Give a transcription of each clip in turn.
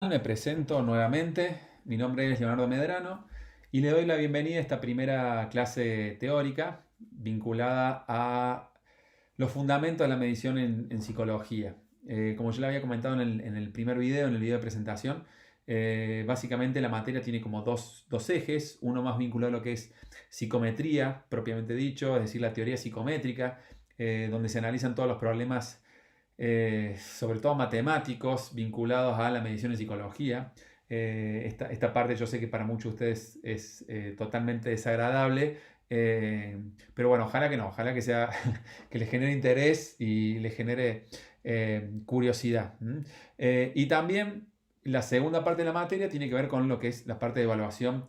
Me presento nuevamente, mi nombre es Leonardo Medrano y le doy la bienvenida a esta primera clase teórica vinculada a los fundamentos de la medición en psicología. Como yo le había comentado en el primer video, en el video de presentación, básicamente la materia tiene como dos ejes, uno más vinculado a lo que es psicometría, propiamente dicho, es decir, la teoría psicométrica, donde se analizan todos los problemas sobre todo matemáticos vinculados a la medición en psicología. Esta parte yo sé que para muchos de ustedes es totalmente desagradable, pero bueno, ojalá que no, ojalá que sea que les genere interés y les genere curiosidad. Y también la segunda parte de la materia tiene que ver con lo que es la parte de evaluación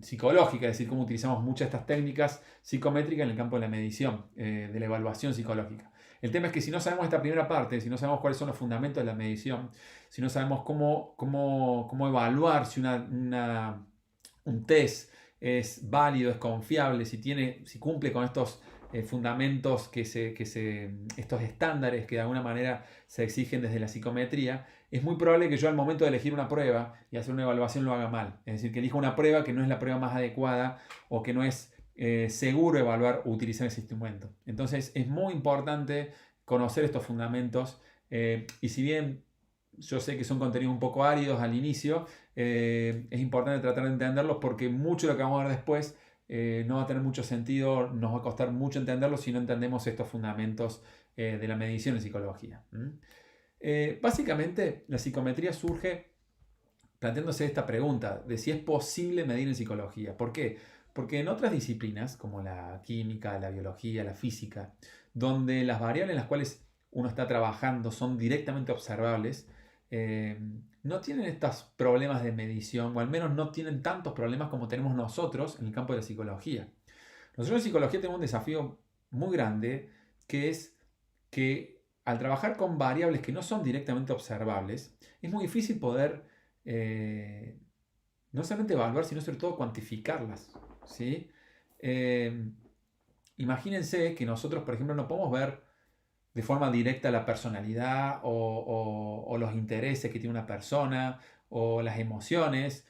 psicológica, es decir, cómo utilizamos muchas de estas técnicas psicométricas en el campo de la medición, de la evaluación psicológica. El tema es que si no sabemos esta primera parte, si no sabemos cuáles son los fundamentos de la medición, si no sabemos cómo evaluar si un test es válido, es confiable, si cumple con estos fundamentos, estos estándares que de alguna manera se exigen desde la psicometría, es muy probable que yo al momento de elegir una prueba y hacer una evaluación lo haga mal. Es decir, que elija una prueba que no es la prueba más adecuada o que no es seguro evaluar o utilizar ese instrumento. Entonces es muy importante conocer estos fundamentos y si bien yo sé que son contenidos un poco áridos al inicio, es importante tratar de entenderlos porque mucho de lo que vamos a ver después no va a tener mucho sentido, nos va a costar mucho entenderlo si no entendemos estos fundamentos de la medición en psicología. Básicamente, la psicometría surge planteándose esta pregunta de si es posible medir en psicología. ¿Por qué? Porque en otras disciplinas, como la química, la biología, la física, donde las variables en las cuales uno está trabajando son directamente observables, eh, no tienen estos problemas de medición, o al menos no tienen tantos problemas como tenemos nosotros en el campo de la psicología. Nosotros en psicología tenemos un desafío muy grande, que es que al trabajar con variables que no son directamente observables, es muy difícil poder eh, no solamente evaluar, sino sobre todo cuantificarlas. ¿Sí? Eh, Imagínense que nosotros, por ejemplo, no podemos ver de forma directa la personalidad o los intereses que tiene una persona o las emociones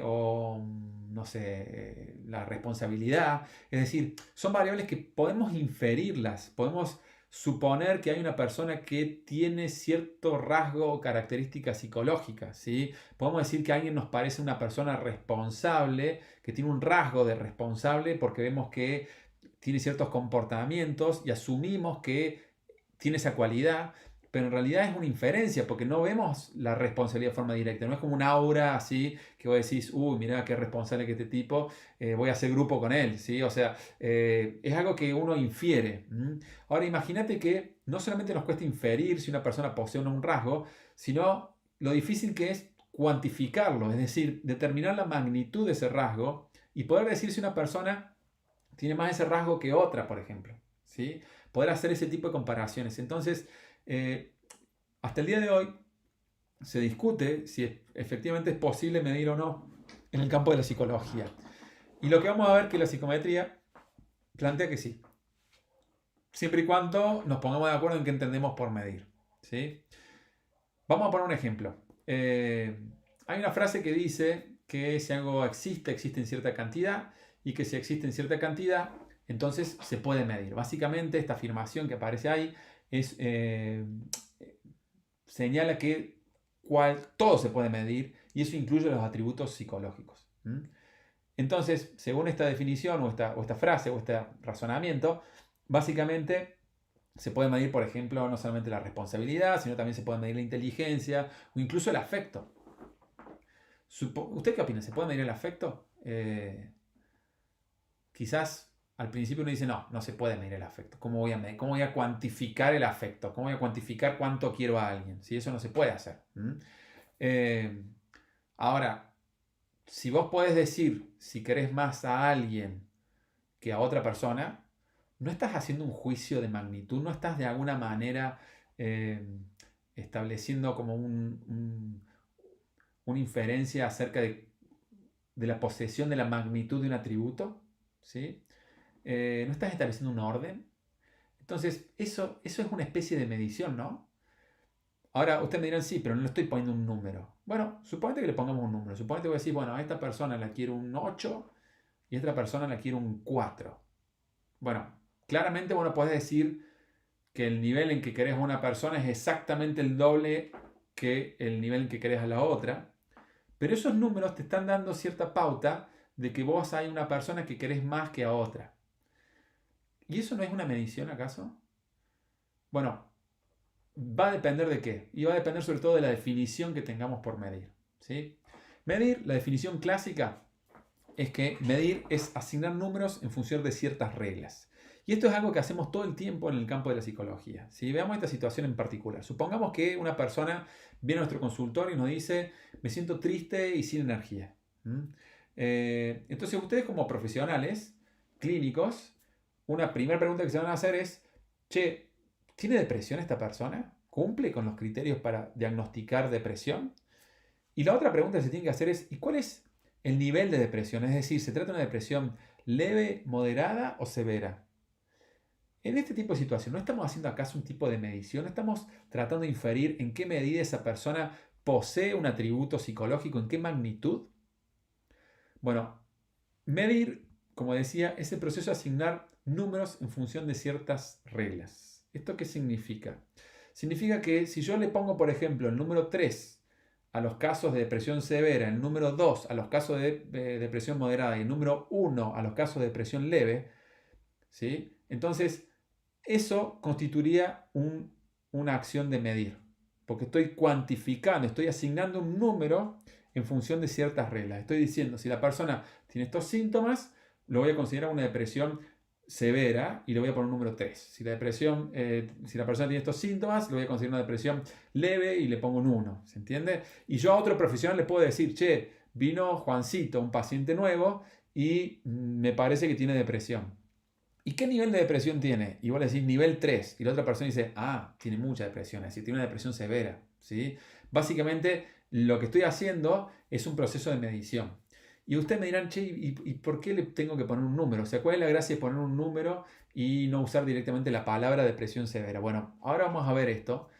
o no sé, la responsabilidad. Es decir, son variables que podemos inferirlas, podemos suponer que hay una persona que tiene cierto rasgo o característica psicológica, ¿sí? Podemos decir que alguien nos parece una persona responsable, que tiene un rasgo de responsable porque vemos que tiene ciertos comportamientos y asumimos que tiene esa cualidad, pero en realidad es una inferencia porque no vemos la responsabilidad de forma directa. No es como un aura así que vos decís, uy, mira qué responsable que este tipo, voy a hacer grupo con él, ¿sí? O sea, es algo que uno infiere. Ahora imagínate que no solamente nos cuesta inferir si una persona posee o no un rasgo, sino lo difícil que es cuantificarlo, es decir, determinar la magnitud de ese rasgo y poder decir si una persona tiene más ese rasgo que otra, por ejemplo. ¿Sí? Poder hacer ese tipo de comparaciones. Entonces, eh, hasta el día de hoy se discute si efectivamente es posible medir o no en el campo de la psicología. Y lo que vamos a ver que la psicometría plantea que sí, siempre y cuando nos pongamos de acuerdo en qué entendemos por medir. ¿Sí? Vamos a poner un ejemplo. Hay una frase que dice que si algo existe, existe en cierta cantidad y que si existe en cierta cantidad, entonces se puede medir. Básicamente esta afirmación que aparece ahí es, señala que todo se puede medir y eso incluye los atributos psicológicos. Entonces, según esta definición o esta frase o este razonamiento, básicamente se puede medir, por ejemplo, no solamente la responsabilidad, sino también se puede medir la inteligencia o incluso el afecto. ¿Usted qué opina? ¿Se puede medir el afecto? Quizás al principio uno dice, no, no se puede medir el afecto. ¿Cómo voy a medir? ¿Cómo voy a cuantificar el afecto? ¿Cómo voy a cuantificar cuánto quiero a alguien? Si eso no se puede hacer. Eh, Ahora, si vos podés decir si querés más a alguien que a otra persona, no estás haciendo un juicio de magnitud, no estás de alguna manera eh, estableciendo como una inferencia acerca de la posesión de la magnitud de un atributo, ¿sí? No estás estableciendo un orden. Entonces, eso es una especie de medición, ¿no? Ahora, ustedes me dirán, sí, pero no le estoy poniendo un número. Bueno, suponete que le pongamos un número. Suponete que voy a decir, bueno, a esta persona la quiero un 8 y a esta persona la quiero un 4. Bueno, claramente vos no podés decir que el nivel en que querés a una persona es exactamente el doble que el nivel en que querés a la otra. Pero esos números te están dando cierta pauta de que vos hay una persona que querés más que a otra. ¿Y eso no es una medición acaso? Bueno, va a depender de qué. Y va a depender sobre todo de la definición que tengamos por medir. ¿Sí? Medir, la definición clásica es que medir es asignar números en función de ciertas reglas. Y esto es algo que hacemos todo el tiempo en el campo de la psicología. Si veamos esta situación en particular, supongamos que una persona viene a nuestro consultorio y nos dice, me siento triste y sin energía. Entonces ustedes como profesionales clínicos, una primera pregunta que se van a hacer es, che, ¿tiene depresión esta persona? ¿Cumple con los criterios para diagnosticar depresión? Y la otra pregunta que se tiene que hacer es, ¿y cuál es el nivel de depresión? Es decir, ¿se trata de una depresión leve, moderada o severa? En este tipo de situación, ¿no estamos haciendo acaso un tipo de medición? ¿No estamos tratando de inferir en qué medida esa persona posee un atributo psicológico, en qué magnitud? Bueno, medir, como decía, es el proceso de asignar números en función de ciertas reglas. ¿Esto qué significa? Significa que si yo le pongo, por ejemplo, el número 3 a los casos de depresión severa, el número 2 a los casos de depresión moderada y el número 1 a los casos de depresión leve, ¿sí? Entonces, eso constituiría una acción de medir, porque estoy cuantificando, estoy asignando un número en función de ciertas reglas. Estoy diciendo, si la persona tiene estos síntomas, lo voy a considerar una depresión severa y le voy a poner un número 3. Si la persona tiene estos síntomas, lo voy a considerar una depresión leve y le pongo un 1. ¿Se entiende? Y yo a otro profesional le puedo decir, che, vino Juancito, un paciente nuevo, y me parece que tiene depresión. ¿Y qué nivel de depresión tiene? Y vos le decís nivel 3 y la otra persona dice, tiene mucha depresión, es decir, tiene una depresión severa. ¿Sí? Básicamente lo que estoy haciendo es un proceso de medición. Y ustedes me dirán, che, ¿y por qué le tengo que poner un número? O sea, ¿cuál es la gracia de poner un número y no usar directamente la palabra depresión severa? Bueno, ahora vamos a ver esto,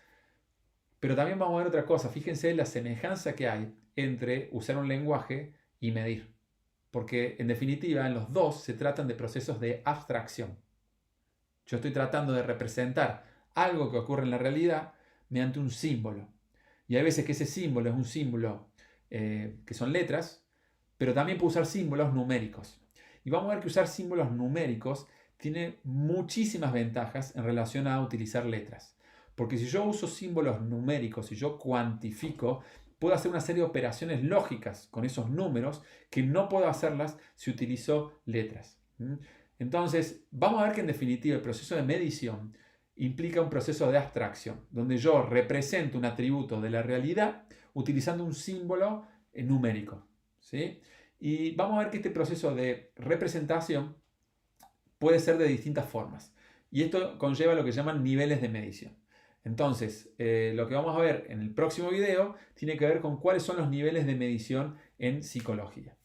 pero también vamos a ver otra cosa. Fíjense la semejanza que hay entre usar un lenguaje y medir. Porque en definitiva, en los dos se tratan de procesos de abstracción. Yo estoy tratando de representar algo que ocurre en la realidad mediante un símbolo. Y hay veces que ese símbolo es un símbolo que son letras, pero también puedo usar símbolos numéricos. Y vamos a ver que usar símbolos numéricos tiene muchísimas ventajas en relación a utilizar letras. Porque si yo uso símbolos numéricos, si yo cuantifico, puedo hacer una serie de operaciones lógicas con esos números que no puedo hacerlas si utilizo letras. Entonces, vamos a ver que en definitiva el proceso de medición implica un proceso de abstracción, donde yo represento un atributo de la realidad utilizando un símbolo numérico. ¿Sí? Y vamos a ver que este proceso de representación puede ser de distintas formas. Y esto conlleva lo que llaman niveles de medición. Entonces, lo que vamos a ver en el próximo video tiene que ver con cuáles son los niveles de medición en psicología.